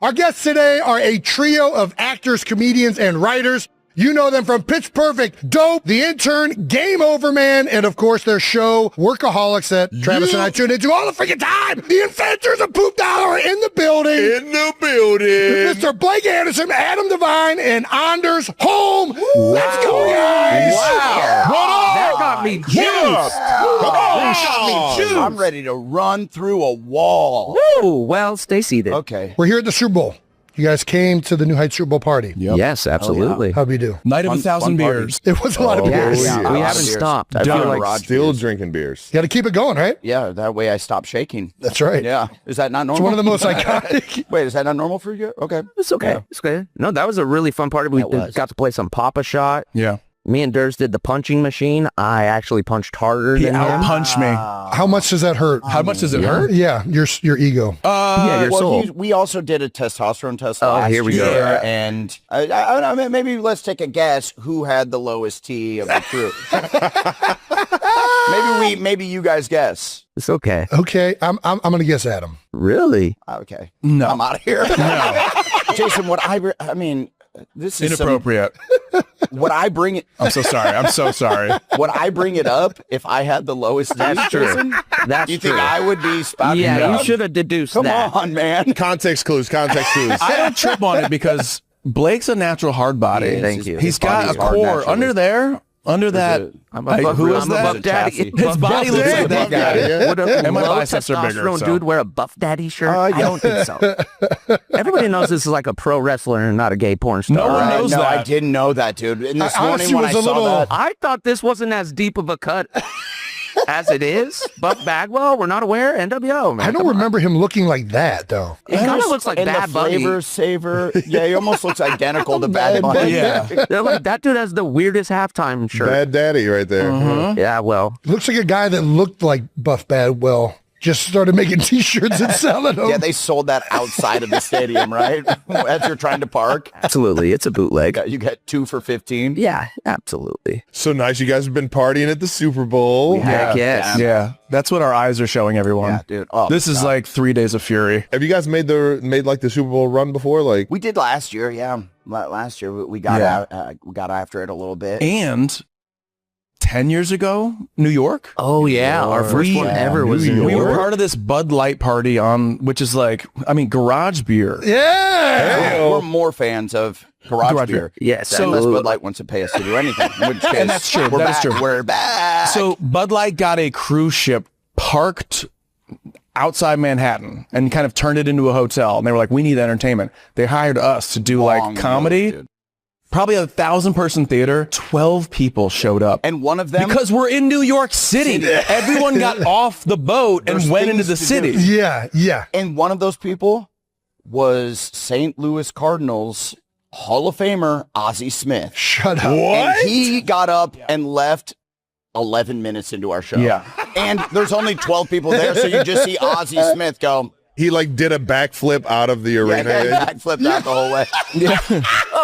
Our guests today are a trio of actors, comedians, and writers. You know them from Pitch Perfect, Dope, The Intern, Game Over Man, and of course their show, Workaholics, that Travis and I tune into all the freaking time. The inventors of Poop Dollar are in the building. Mr. Blake Anderson, Adam Devine, and Anders Holm. Let's go, guys. Wow. That got me juiced. I'm ready to run through a wall. Woo. Well, stay seated. Okay. We're here at the Super Bowl. You guys came to the New Heights Super Bowl party. Yep. Yes, absolutely. How'd we do? Night of 1,000 beers. It was a lot of beers. Yeah, we haven't stopped. I feel like Still drinking beers. You got to keep it going, right? Yeah, that way I stop shaking. That's right. Yeah. Is that not normal? It's one of the most iconic. Wait, is that not normal for you? Okay. it's okay. Yeah. It's okay. No, that was a really fun party. We got to play some Papa Shot. Yeah. Me and Durs did the punching machine. I actually punched harder He than him. out-punched me. How much does that hurt? How much does it hurt? Yeah, your ego. Yeah, your soul. We also did a testosterone test Oh, last here we go. year, and I mean, maybe let's take a guess who had the lowest T of the crew. maybe you guys guess. It's okay. Okay, I'm gonna guess Adam. Really? Okay, No. I'm out of here. No. Jason, I mean, this is Inappropriate. What I bring it. I'm so sorry. I'm so sorry. Would I bring it up if I had the lowest? That's true. Jason? That's You true. think I would be spouting Yeah, it you up? should have deduced Come that. on, man. Context clues. I don't trip on it because Blake's a natural hard body. Yeah, thank you. He's His body got is a hard core naturally. under there. Under that. I'm Like, a buff, who is I'm that? a buff daddy. His body looks like that guy. Would a And my low biceps are bigger, testosterone so. dude wear a buff daddy shirt? Yeah. I don't think so. Everybody knows this is like a pro wrestler and not a gay porn star. No one right? knows no, that. I didn't know that, dude. And this I honestly morning when I was a saw little- that, I thought this wasn't as deep of a cut as it is. Buff Bagwell, we're not aware. NWO, man. I don't Come on. remember him looking like that though. It kind of looks like and Bad the Bunny. flavor saver. Yeah, he almost looks identical to Bad Bunny. Yeah. They're like, that dude has the weirdest halftime shirt. Bad Daddy right there. Yeah, well, Looks like a guy that looked like Buff Badwell just started making T-shirts and selling them. Yeah, they sold that outside of the stadium, right? As you're trying to park. absolutely. It's a bootleg. You get 2 for 15. Yeah, absolutely. So nice. You guys have been partying at the Super Bowl. Heck yes. Yeah. That's what our eyes are showing everyone. Yeah, dude. Oh, This is like 3 days of fury. Have you guys made like the Super Bowl run before? Like, we did last year, yeah. Last year we got Yeah. out, we got after it a little bit. And 10 years ago, New York. Oh, yeah. Our first one ever was in New We were York. part of this Bud Light party which is like, I mean, garage beer. Yeah. We're more fans of garage Garage beer. beer. Yes, So unless absolutely. Bud Light wants to pay us to do anything. In which case, And that's true. We're That is back. true. We're back. So Bud Light got a cruise ship parked outside Manhattan and kind of turned it into a hotel. And they were like, we need entertainment. They hired us to do Long like comedy. road, dude. Probably a 1,000-person theater. 12 people showed up. And one of them, Because we're in New York City. Everyone got off the boat and There's went into things the to do. city. Yeah. and one of those people was St. Louis Cardinals Hall of Famer Ozzie Smith. Shut up. And he got up and left 11 minutes into our show. Yeah. And there's only 12 people there, so you just see Ozzie Smith go, he like did a backflip out of the arena. backflipped out the whole way.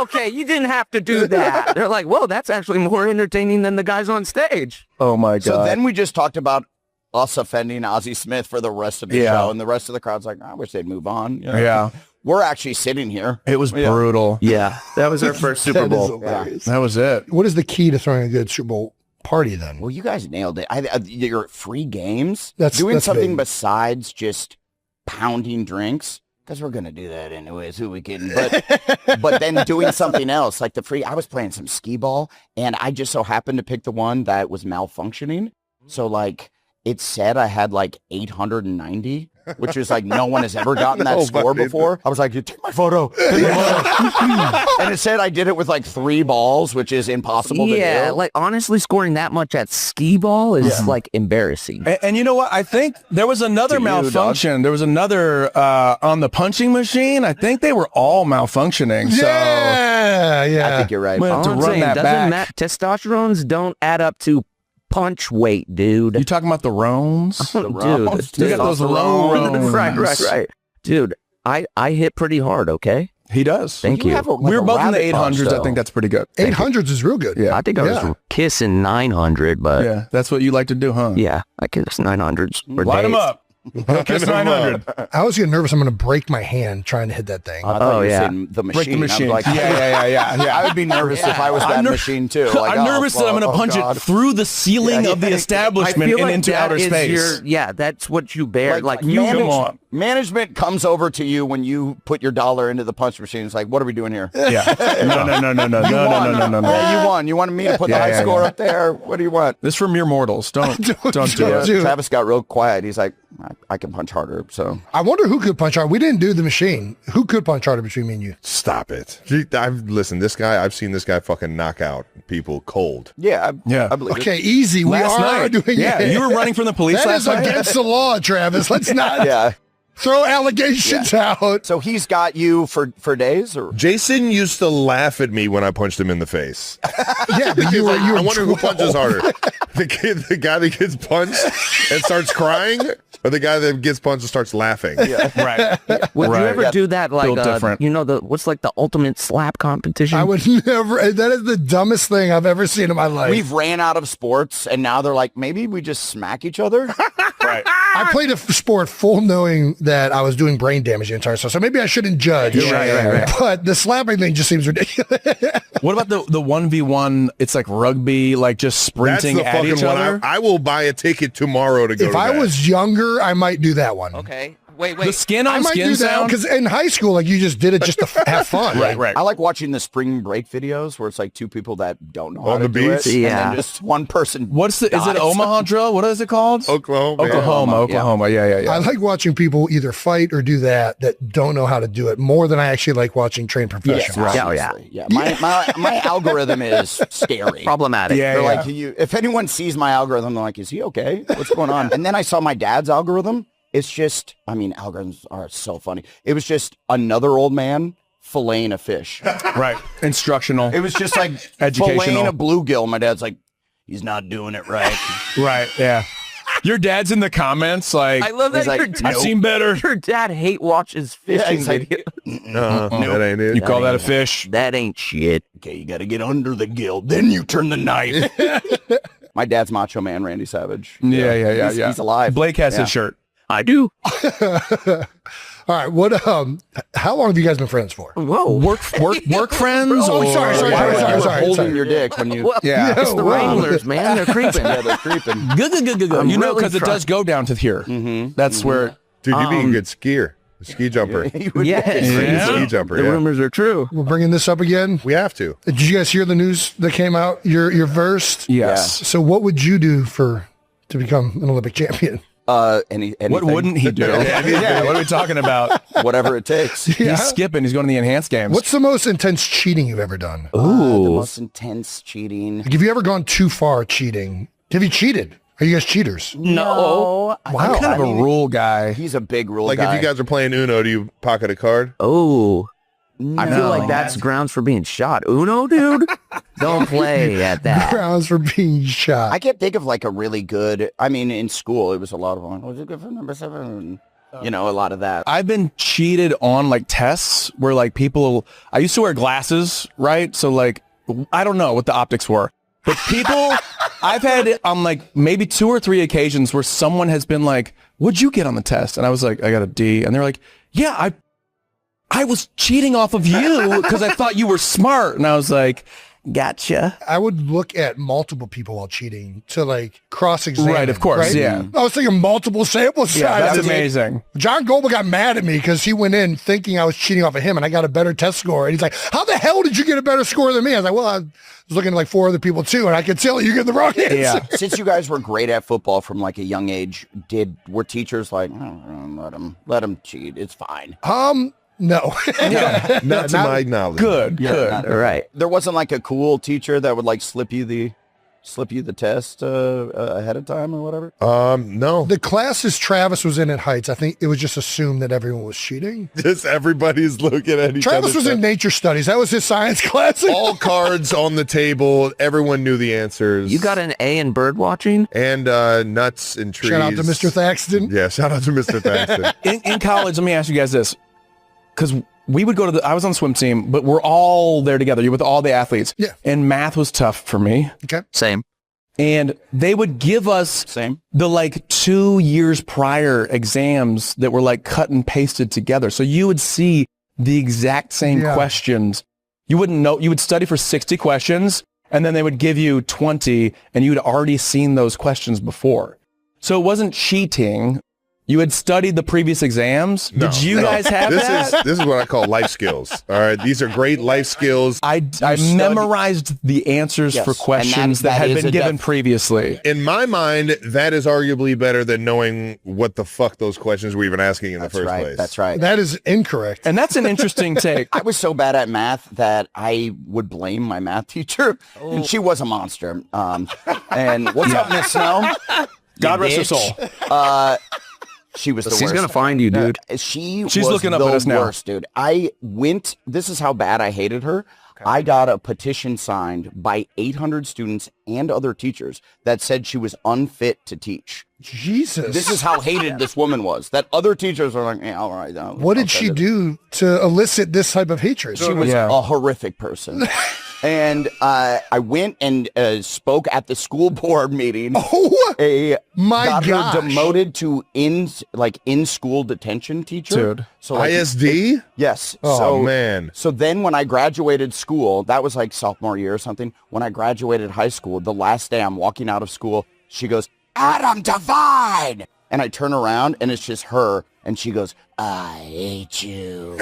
Okay, you didn't have to do that. They're like, whoa, that's actually more entertaining than the guys on stage. Oh my God. So then we just talked about us offending Ozzie Smith for the rest of the Yeah. show, and the rest of the crowd's like, I wish they'd move on. You know? Yeah. We're actually sitting here. It was brutal. Yeah, that was our first Super That is Bowl. hilarious. That was it. What is the key to throwing a good Super Bowl party then? Well, you guys nailed it. Your free games, That's something big. besides just pounding drinks, because we're gonna do that anyways. Who we kidding? But then doing something else like the free. I was playing some skee ball, and I just so happened to pick the one that was malfunctioning. So like it said I had like 890. Which is like no one has ever gotten that Oh, my score goodness. before. I was like, take my photo. Take my photo. And it said I did it with like 3 balls, which is impossible to do. Yeah, like honestly, scoring that much at skee ball is like embarrassing. And you know what? I think there was another To you, malfunction. There was another on the punching machine. I think they were all malfunctioning. So Yeah. I think you're right. Well, All to I'm run saying, that doesn't back. testosterones don't add up to punch weight, dude. you talking about the Roans? Dude, Roans. You got those testosterone. Roans. Right. Dude, I hit pretty hard, okay? He does. Thank you. We were both in the 800s. I think that's pretty good. 800s is real good. Yeah. I think I was kissing 900, but Yeah, that's what you like to do, huh? yeah, I kiss 900s. Light them up. Kiss 900. I always get nervous I'm going to break my hand trying to hit that thing. I thought you were yeah. saying the machine. Break the machine. I'm like, Yeah. I would be nervous if I was that machine too. Like, I'm nervous that I'm going to punch it through the ceiling of the I establishment feel and like into that outer is space. that's what you bear. Like you come on. Management comes over to you when you put your dollar into the punch machine. It's like, what are we doing here? Yeah. No. Yeah, you won. You wanted me to put the high score up there. What do you want? This is for mere mortals. Don't do it. Dude. Travis got real quiet. He's like, I can punch harder. So I wonder who could punch harder. We didn't do the machine. Who could punch harder between me and you? Stop it. Listen, this guy, I've seen this guy fucking knock out people cold. yeah, Yeah. I believe Okay, easy. We Last are night. doing Yeah, it. you were running from the police That last is night. against the law, Travis. Let's not it. Yeah. throw allegations out. So he's got you for days, or Jason used to laugh at me when I punched him in the face. Yeah, but you were I wonder who 12. punches harder. The guy that gets punched and starts crying, or the guy that gets punched and starts laughing. Right. Would Right. you ever do that? Like, Built different. you know, what's like the ultimate slap competition? I would never. That is the dumbest thing I've ever seen in my life. we've ran out of sports, and now they're like, maybe we just smack each other. Right. I played a sport full knowing that I was doing brain damage the entire time, so maybe I shouldn't judge. Right. But the slapping thing just seems ridiculous. What about the 1v1? It's like rugby, like just That's sprinting the at fucking each one. other. I will buy a ticket tomorrow to go If to I that. was younger, I might do that one. Okay. Wait. The skin I on might skin do that sound. because in high school, like you just did it just to have fun. Right. I like watching the spring break videos where it's like two people that don't know how On to the do beach? it, and Yeah. then just one person. What's the? Is it dies. Omaha drill? What is it called? Oklahoma. yeah. Oklahoma. Yeah. I like watching people either fight or do that don't know how to do it more than I actually like watching trained Yes, professionals. obviously. Yeah. My algorithm is scary. Problematic. Yeah. They're like, if anyone sees my algorithm, they're like, is he okay? What's going on? And then I saw my dad's algorithm. It's just, algorithms are so funny. It was just another old man filleting a fish. Right. Instructional. It was just like Educational. filleting a bluegill. My dad's like, he's not doing it right. Right. Yeah. Your dad's in the comments like, I love that He's like, your I've dad, seen better. your dad hate watches fishing he's like, videos. That ain't it. You call that a fish? That ain't shit. Okay, you got to get under the gill. Then you turn the knife. My dad's Macho Man, Randy Savage. Yeah. He's alive. Blake has Yeah. his shirt. I do. All right. What? How long have you guys been friends for? Whoa. Work friends? Oh, or sorry. Why was you sorry. holding your dick when you... Well, Yeah. it's the Whoa. Wranglers, man. They're creeping. Yeah, they're creeping. Good. I'm You know, really because it trying. does go down to here. That's where. Dude, you'd be a good skier. A ski jumper. You would- Yes. Yeah. Ski jumper, The yeah. rumors are true. We're bringing this up again. We have to. Did you guys hear the news that came out? You're versed. Yes. So what would you do to become an Olympic champion? Anything. What wouldn't he do? Yeah. What are we talking about? Whatever it takes. Yeah. He's skipping. He's going to the enhanced games. What's the most intense cheating you've ever done? The most intense cheating. Like, have you ever gone too far cheating? Have you cheated? Are you guys cheaters? No. Wow. I'm kind of a rule guy. He's a big rule Like guy. if you guys are playing Uno, do you pocket a card? Oh. I feel No. like that's grounds for being shot. Uno, dude? Don't play at that. Grounds for being shot. I can't think of like a really good... in school, it was a lot of fun. Was it good for number 7? A lot of that. I've been cheated on like tests where like people, I used to wear glasses, right? So like, I don't know what the optics were, but people, I've had it on like maybe 2 or 3 occasions where someone has been like, what'd you get on the test? And I was like, I got a D. And they're like, yeah, I was cheating off of you because I thought you were smart. And I was like, gotcha. I would look at multiple people while cheating to like cross-examine. Right, of course, right? yeah. I was thinking multiple sample sizes. Yeah, that's amazing. John Goldman got mad at me because he went in thinking I was cheating off of him and I got a better test score. And he's like, how the hell did you get a better score than me? I was like, well, I was looking at like 4 other people too, and I could tell you get the wrong answer. Yeah. Since you guys were great at football from like a young age, were teachers like, let him cheat, it's fine? No. Not to my knowledge. Good. Right. There wasn't like a cool teacher that would like slip you the test ahead of time or whatever? No. The classes Travis was in at Heights, I think it was just assumed that everyone was cheating. Just everybody's looking at each other. Travis was in nature studies. That was his science class. All cards on the table. Everyone knew the answers. You got an A in bird watching? And nuts and trees. Shout out to Mr. Thaxton. Yeah, shout out to Mr. Thaxton. In college, let me ask you guys this. Because we would go to I was on the swim team, but we're all there together. You're with all the athletes. Yeah. And math was tough for me. Okay. Same. And they would give us Same. the like 2 years prior exams that were like cut and pasted together. So you would see the exact same questions. You wouldn't know, you would study for 60 questions and then they would give you 20 and you'd already seen those questions before. So it wasn't cheating. You had studied the previous exams. No, Did you no. guys have that? This is what I call life skills. All right, these are great life skills. I memorized the answers Yes, for and questions that that had is been a given previously. In my mind, that is arguably better than knowing what the fuck those questions were even asking in the first place. That's right. That is incorrect. And that's an interesting take. I was so bad at math that I would blame my math teacher, and she was a monster. And what's up, Miss Snow? God You rest her bitch. soul. She was the worst. She's gonna find you, dude. She's looking up the at us now. worst, dude. This is how bad I hated her. I got a petition signed by 800 students and other teachers that said she was unfit to teach. Jesus. This is how hated this woman was. That other teachers were like, yeah, all right. What did she do to elicit this type of hatred? She was a horrific person. And I went and spoke at the school board meeting. Oh, my got gosh. her demoted to in school detention teacher. Dude. So like, ISD? yes. Oh, so, man. So then when I graduated school, that was like sophomore year or something. When I graduated high school, the last day I'm walking out of school, she goes, Adam Devine. And I turn around and it's just her. And she goes, I hate you.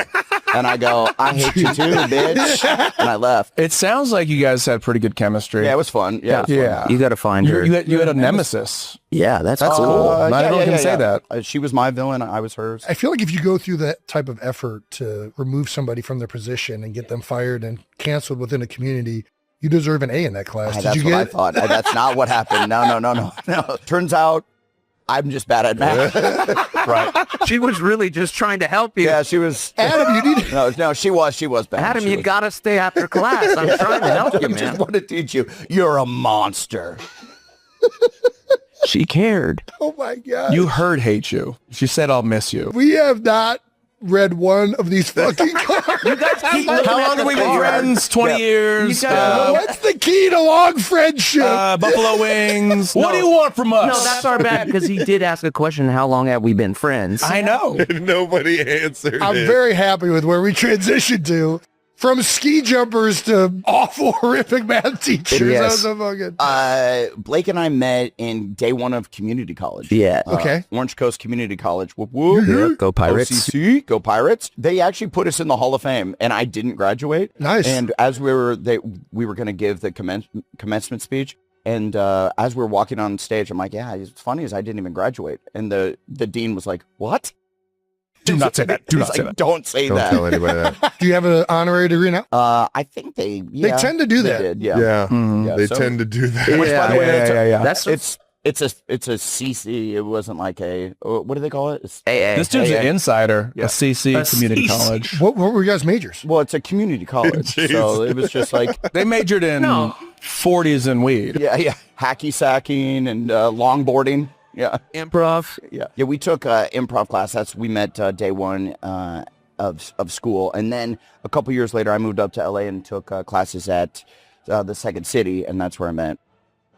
And I go, I hate you too, bitch. And I left. It sounds like you guys had pretty good chemistry. Yeah, it was fun. Yeah. It was Yeah. fun. You got to find her. You had a nemesis. Yeah, that's That's cool. cool. Not everyone can say that. She was my villain. I was hers. I feel like if you go through that type of effort to remove somebody from their position and get them fired and canceled within a community, you deserve an A in that class. Did That's you what get I it? thought. That's not what happened. No. Turns out I'm just bad at math. Right. She was really just trying to help you. Yeah, she was. Adam, you need No, she was bad. Adam, She you was- got to stay after class. I'm trying to help you, I just man. want to teach you. You're a monster. She cared. Oh my God. You heard hate you. She said, I'll miss you. We have not read one of these fucking cards. How long have we been friends? 20 years. What's the key to long friendship? Buffalo wings. What do you want from us? No, that's our bad because he did ask a question. How long have we been friends? I know. Nobody answered I'm it. very happy with where we transitioned to. From ski jumpers to awful, horrific math teachers. Yes. That was so fucking... Blake and I met in day one of community college. Yeah. Okay. Orange Coast Community College. Whoop, whoop. Yeah, go Pirates. OCC, go Pirates. They actually put us in the Hall of Fame, and I didn't graduate. Nice. And as we were going to give the commencement speech, and as we were walking on stage, I'm like, yeah, it's funny is I didn't even graduate. And the dean was like, what? Do not say that. Do He's not say like, that. don't say Don't that. tell anybody that. Do you have an honorary degree now? I think they tend to do they that. did, yeah. Yeah, Yeah, they so- tend to do that. Which, by the way, yeah. That's it's a CC. It wasn't like a what do they call it? It's, AA. This dude's an AA. insider. Yeah. A CC A community CC. college. What were you guys' majors? well, it's a community college, so it was just like They majored in 40s and weed. yeah, hacky sacking and longboarding. Yeah, Improv. yeah. We took improv class. We met day one of school, and then a couple years later, I moved up to LA and took classes at the Second City, and that's where I met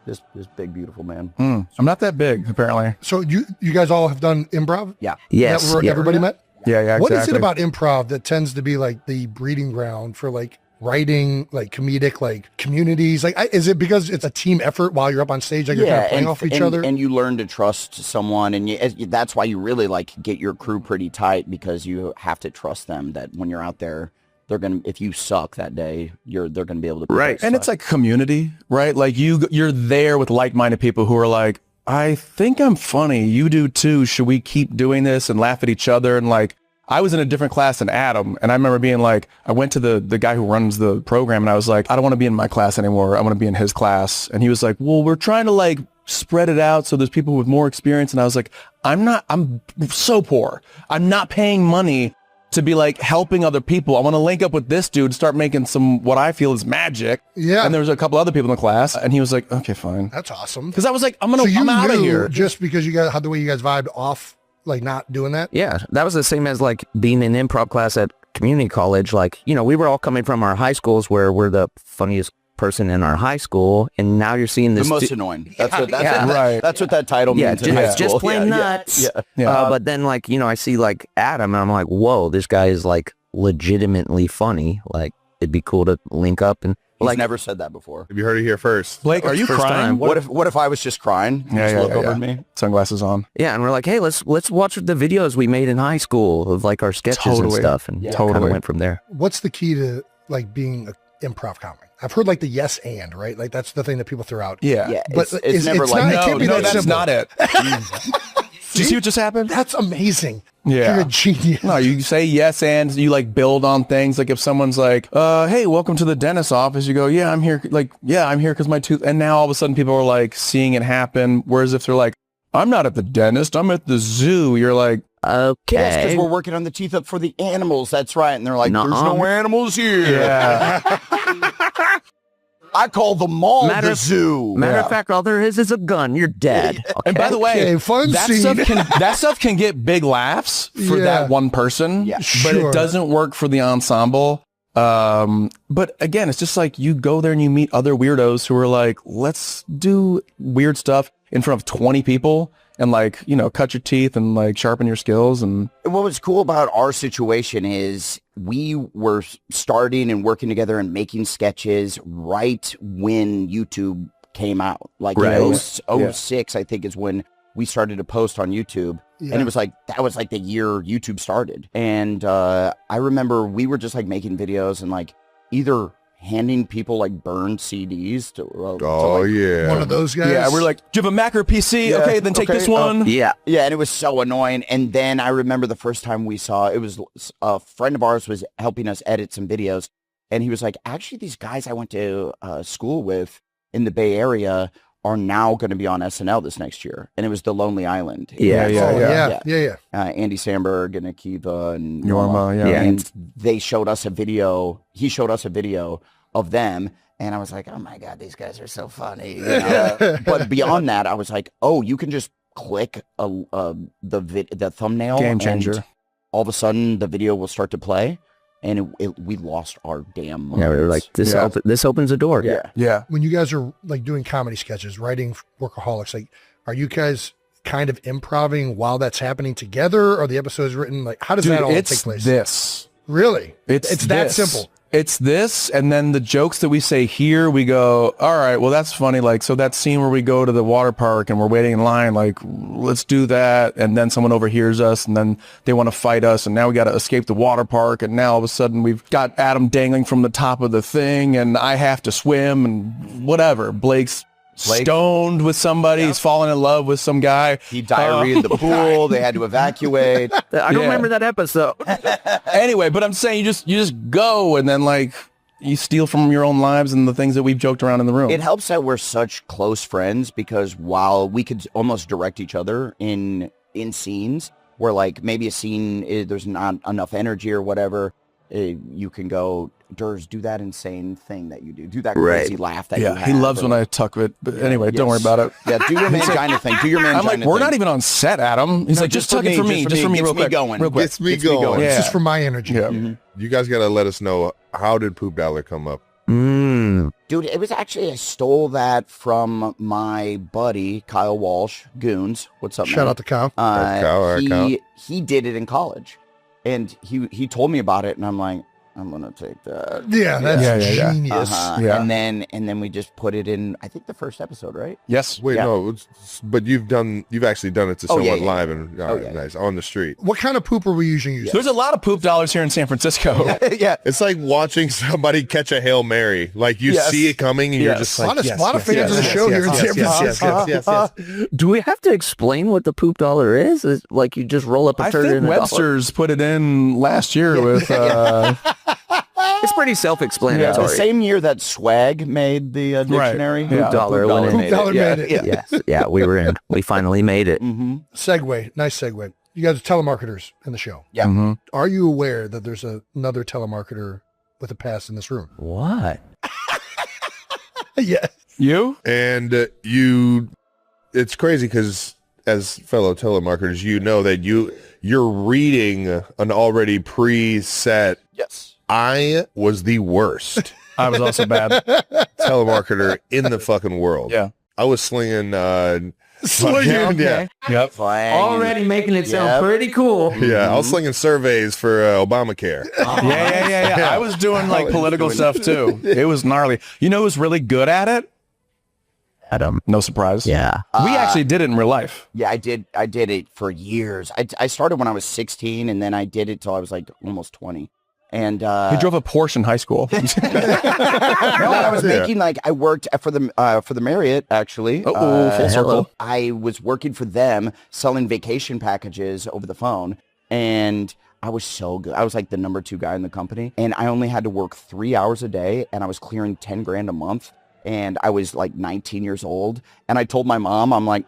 this big beautiful man. I'm not that big, apparently. So you guys all have done improv? Yeah. Yes. Is that where yeah. everybody met? Yeah, exactly. What is it about improv that tends to be like the breeding ground for like writing, like comedic, like communities? Like, is it because it's a team effort while you're up on stage, like you're kind of playing off each other? And you learn to trust someone, and that's why you really like get your crew pretty tight because you have to trust them. That when you're out there, they're gonna. If you suck that day, they're gonna be able to. Right. And it's like community, right? Like you're there with like-minded people who are like, I think I'm funny. You do too. Should we keep doing this and laugh at each other? And like, I was in a different class than Adam. And I remember being like, I went to the guy who runs the program and I was like, I don't want to be in my class anymore. I want to be in his class. And he was like, well, we're trying to like spread it out so there's people with more experience. And I was like, I'm so poor. I'm not paying money to be like helping other people. I want to link up with this dude, start making some, what I feel is magic. Yeah. And there was a couple other people in the class and he was like, okay, fine. That's awesome. Cause I was like, I'm So you out of knew here. just because you guys, how the way you guys vibed off, like not doing that? Yeah, that was the same as like being in improv class at community college. Like, you know, we were all coming from our high schools where we're the funniest person in our high school, and now you're seeing The this. most annoying. That's what Right. That's what that title Yeah, means. in high just school. plain nuts. Yeah. But then, like, I see like Adam, and I'm like, whoa, this guy is like legitimately funny. Like, it'd be cool to link up and He's like. never said that before. Have you heard it here first? Blake, are you First crying? time. What if I was just crying? You just look over at me. Sunglasses on. Yeah, and we're like, hey, let's watch the videos we made in high school of like our sketches and Totally. stuff, and kind of Totally. went from there. What's the key to like being an improv comic? I've heard like the yes and, right? Like that's the thing that people throw out. Yeah. Yeah, But it's never it's like not- it No, can't be no, that that's simple. not it. Do you see what just happened? That's amazing. Yeah. You're a genius. No, you say yes and you like build on things. Like if someone's like, hey, welcome to the dentist's office, you go, yeah, I'm here. Like, yeah, I'm here because my tooth. And now all of a sudden people are like seeing it happen. Whereas if they're like, I'm not at the dentist, I'm at the zoo. You're like, Yes, because Okay. we're working on the teeth up for the animals. That's right. And they're like, Nuh-uh. there's no animals here. yeah. I call the mall Matter the of- zoo. Matter of fact, all there is a gun. You're dead. And by the way, Okay, fun that scene. stuff can get big laughs for Yeah. that one person, Yeah. but Sure. it doesn't work for the ensemble. But again, it's just like you go there and you meet other weirdos who are like, let's do weird stuff in front of 20 people and like, cut your teeth and like sharpen your skills. And What was cool about our situation is we were starting and working together and making sketches right when YouTube came out. Like Right. in 06, I think is when we started to post on YouTube. Yeah. And it was like, that was like the year YouTube started. And I remember we were just like making videos and like either handing people like burned CDs to Oh, like, yeah. One of those guys. yeah, we're like, do you have a Mac or PC? Yeah, Okay, then take okay, this one. Yeah. Yeah, and it was so annoying. And then I remember the first time we saw it was a friend of ours was helping us edit some videos, and he was like, "Actually, these guys I went to school with in the Bay Area are now going to be on SNL this next year." And it was The Lonely Island. Yeah. Oh, yeah. yeah. Andy Samberg and Akiva and Norma, yeah. Yeah. and they showed us a video. He showed us a video of them. And I was like, oh my God, these guys are so funny. You know? But beyond that, I was like, oh, you can just click the thumbnail. Game and changer. all of a sudden, the video will start to play. And we lost our damn minds. Yeah, we were like, this Yeah. this opens a door. Yeah. Yeah. When you guys are like doing comedy sketches, writing Workaholics, like, are you guys kind of improvising while that's happening together? Or the episodes written? Like, how does Dude, that all it's take place? this. Really? It's that this. simple. It's this, and then the jokes that we say here, we go, all right, well, that's funny. Like, so that scene where we go to the water park and we're waiting in line, like, let's do that. And then someone overhears us, and then they want to fight us, and now we got to escape the water park. And now all of a sudden we've got Adam dangling from the top of the thing, and I have to swim, and whatever. Blake's stoned with somebody. He's falling in love with some guy. He diarrheaed the pool. They had to evacuate. I don't Yeah. remember that episode. Anyway, but I'm saying you just go, and then like you steal from your own lives and the things that we've joked around in the room. It helps that we're such close friends because while we could almost direct each other in scenes where like maybe a scene there's not enough energy or whatever, you can go, Durs, do that insane thing that you do. Do that crazy laugh that you Yeah, have. he loves when or- I tuck it. But anyway, don't worry Yes. about it. Yeah, do your mangina thing. Do your mangina I'm like, we're thing. not even on set, Adam. He's No, like, just tuck it for me. Just for me, Gets real me quick. going. Real quick. Gets me going. Yeah. It's just for my energy. Yeah. You guys got to let us know, how did Poop Dollar come up? Dude, it was actually, I stole that from my buddy, Kyle Walsh, Goons. What's up, man? Shout out to Kyle. Kyle, all right, Kyle. He did it in college. And he told me about it, and I'm like, I'm going to take that. Yeah, that's Yeah. genius. Uh-huh. Yeah. And then we just put it in, I think the first episode, right? Yes. Wait, Yeah. no, but you've actually done it to Oh, yeah, someone yeah. live and yeah. nice on the street. What kind of poop are we usually using? There's a lot of poop dollars here in San Francisco. Yeah. It's like watching somebody catch a Hail Mary. Like you Yes. see it coming and you're Yes. just A like, lot of, yes, lot of yes, fans of the yes, show yes, here in yes, San yes, Francisco. yes. Do we have to explain what the poop dollar is? Is like you just roll up a I turd think in a dollar? Webster's put it in last year with. It's pretty The self-explanatory. same year that Swag made the dictionary. Yeah. Poop dollar Poop when it dollar Poop dollar Yeah. made it. Yeah. Yes. Yeah, we were in. We finally made it. Mm-hmm. Segue. Nice segue. You guys are telemarketers in the show. Yeah. Mhm. Are you aware that there's another telemarketer with a past in this room? What? Yeah. You? And it's crazy because as fellow telemarketers, you know that you're reading an already preset. Yes. I was the worst I was also bad. telemarketer in the fucking world. Yeah. I was slinging. Slinging. Yeah. Yep. Already making it sound pretty cool. Yeah, I was slinging surveys for Obamacare. Yeah. I was doing like political stuff too. It was gnarly. You know who's really good at it? Adam. No surprise. Yeah. We actually did it in real life. Yeah, I did it for years. I started when I was 16, and then I did it till I was like almost 20. And He drove a Porsche in high school. no, I was making like I worked for the Marriott actually. Full circle. I was working for them selling vacation packages over the phone, and I was so good. I was like the number 2 guy in the company, and I only had to work 3 hours a day, and I was clearing 10 grand a month, and I was like 19 years old, and I told my mom, I'm like,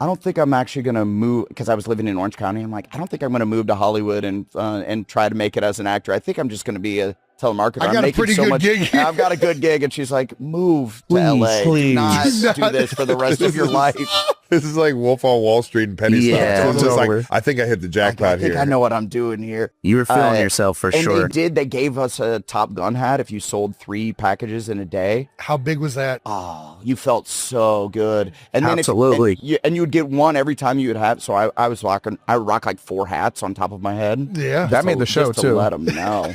I don't think I'm actually going to move, because I was living in Orange County. I'm like, I don't think I'm going to move to Hollywood and try to make it as an actor. I think I'm just going to be a telemarketer. I got a pretty good gig. I've got a good gig. And she's like, move to LA. Please. Do not do this for the rest of your life. This is like Wolf on Wall Street and Penny Yeah, Stock. It's just totally. like, I think I hit the I jackpot think here. I know what I'm doing here. You were feeling yourself for and sure. They gave us a Top Gun hat if you sold 3 packages in a day. How big was that? Oh, you felt so good. And then Absolutely. you would get one every time you would have. So I would rock like 4 hats on top of my head. Yeah. That made the show just to too. let them know.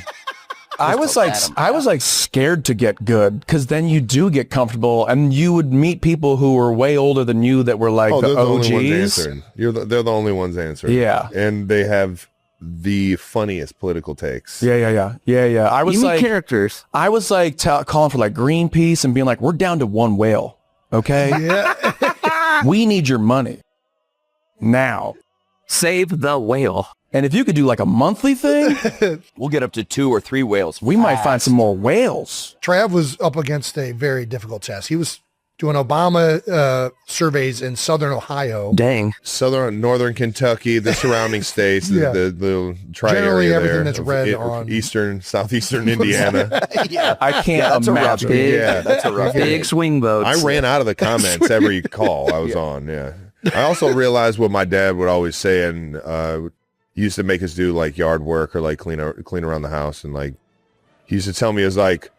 I was like scared to get good, because then you do get comfortable, and you would meet people who were way older than you that were like Oh, the they're the only ones OGs. answering. They're the only ones answering. Yeah. And they have the funniest political takes. Yeah. I was You meet like, characters. I was like calling for like Greenpeace and being like, we're down to 1 whale. Okay. Yeah. We need your money now. Save the whale. And if you could do like a monthly thing, We'll get up to 2 or 3 whales. we might find some more whales. Trav was up against a very difficult test. He was doing Obama surveys in Southern Ohio. Dang. Northern Kentucky, the surrounding states, Yeah. the tri-area Generally everything there that's of red on- southeastern Indiana. Yeah. I can't That's a rough imagine. gig. Yeah. That's a rough gig. Big swing boats. I ran out of the comments every call I was on. Yeah. I also realized what my dad would always say, and he used to make us do like yard work or like clean around the house, and like he used to tell me, is like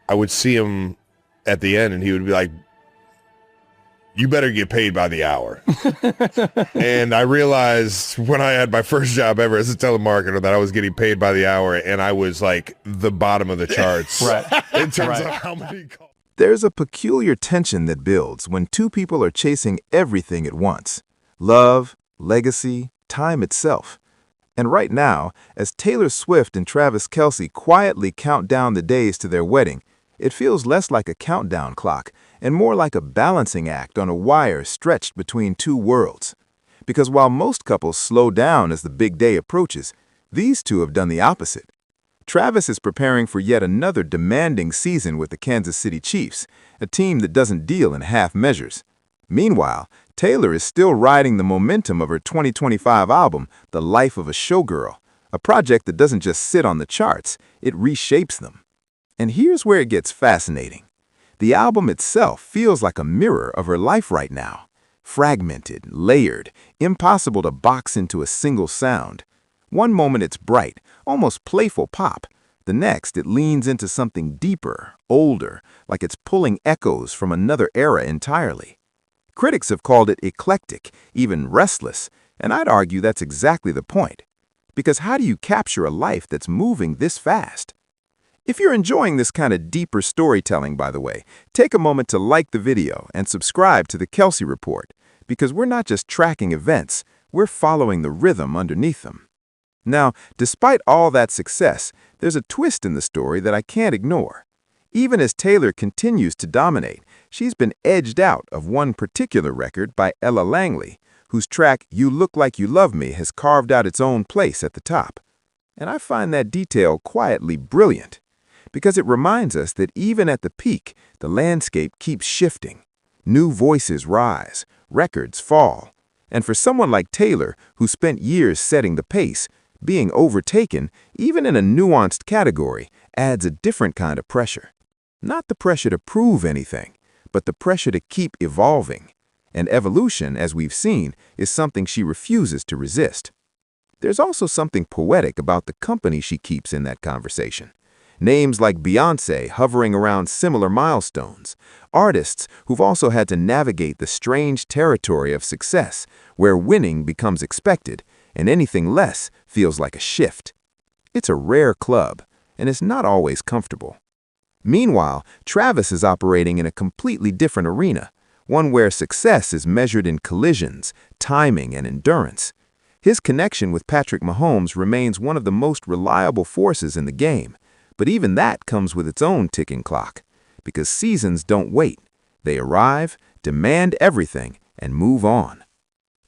I would see him at the end, and he would be like, "You better get paid by the hour." And I realized when I had my first job ever as a telemarketer that I was getting paid by the hour, and I was like the bottom of the charts Right. in terms Right. of how many calls. There's a peculiar tension that builds when 2 people are chasing everything at once: love, legacy, time itself. And right now, as Taylor Swift and Travis Kelce quietly count down the days to their wedding, it feels less like a countdown clock and more like a balancing act on a wire stretched between 2 worlds. Because while most couples slow down as the big day approaches, these 2 have done the opposite. Travis is preparing for yet another demanding season with the Kansas City Chiefs, a team that doesn't deal in half measures. Meanwhile, Taylor is still riding the momentum of her 2025 album, The Life of a Showgirl, a project that doesn't just sit on the charts, it reshapes them. And here's where it gets fascinating. The album itself feels like a mirror of her life right now. Fragmented, layered, impossible to box into a single sound. One moment it's bright, almost playful pop. The next it leans into something deeper, older, like it's pulling echoes from another era entirely. Critics have called it eclectic, even restless, and I'd argue that's exactly the point. Because how do you capture a life that's moving this fast? If you're enjoying this kind of deeper storytelling, by the way, take a moment to like the video and subscribe to the Kelce Report, because we're not just tracking events, we're following the rhythm underneath them. Now, despite all that success, there's a twist in the story that I can't ignore. Even as Taylor continues to dominate, she's been edged out of one particular record by Ella Langley, whose track You Look Like You Love Me has carved out its own place at the top. And I find that detail quietly brilliant, because it reminds us that even at the peak, the landscape keeps shifting. New voices rise, records fall. And for someone like Taylor, who spent years setting the pace, being overtaken, even in a nuanced category, adds a different kind of pressure. Not the pressure to prove anything, but the pressure to keep evolving. And evolution, as we've seen, is something she refuses to resist. There's also something poetic about the company she keeps in that conversation. Names like Beyoncé hovering around similar milestones. Artists who've also had to navigate the strange territory of success, where winning becomes expected and anything less feels like a shift. It's a rare club, and it's not always comfortable. Meanwhile, Travis is operating in a completely different arena, one where success is measured in collisions, timing, and endurance. His connection with Patrick Mahomes remains one of the most reliable forces in the game, but even that comes with its own ticking clock, because seasons don't wait. They arrive, demand everything, and move on.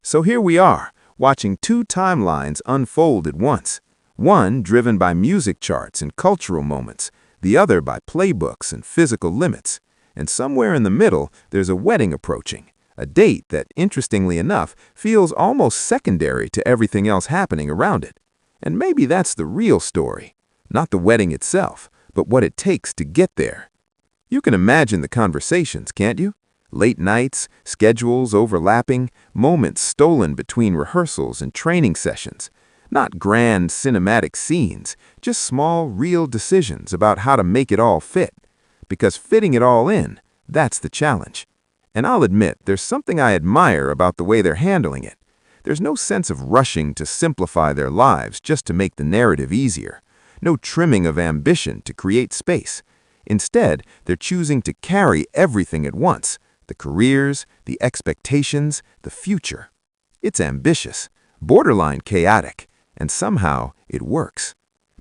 So here we are, watching two timelines unfold at once, one driven by music charts and cultural moments, the other by playbooks and physical limits. And somewhere in the middle, there's a wedding approaching, a date that, interestingly enough, feels almost secondary to everything else happening around it. And maybe that's the real story, not the wedding itself, but what it takes to get there. You can imagine the conversations, can't you? Late nights, schedules overlapping, moments stolen between rehearsals and training sessions. Not grand cinematic scenes, just small, real decisions about how to make it all fit. Because fitting it all in, that's the challenge. And I'll admit, there's something I admire about the way they're handling it. There's no sense of rushing to simplify their lives just to make the narrative easier. No trimming of ambition to create space. Instead, they're choosing to carry everything at once. The careers, the expectations, the future. It's ambitious, borderline chaotic, and somehow it works.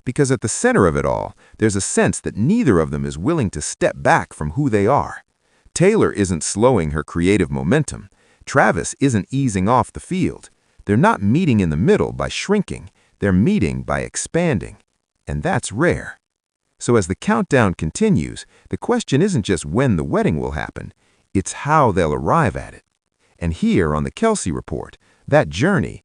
Because at the center of it all, there's a sense that neither of them is willing to step back from who they are. Taylor isn't slowing her creative momentum. Travis isn't easing off the field. They're not meeting in the middle by shrinking. They're meeting by expanding. And that's rare. So as the countdown continues, the question isn't just when the wedding will happen, it's how they'll arrive at it. And here on the Kelce Report, that journey,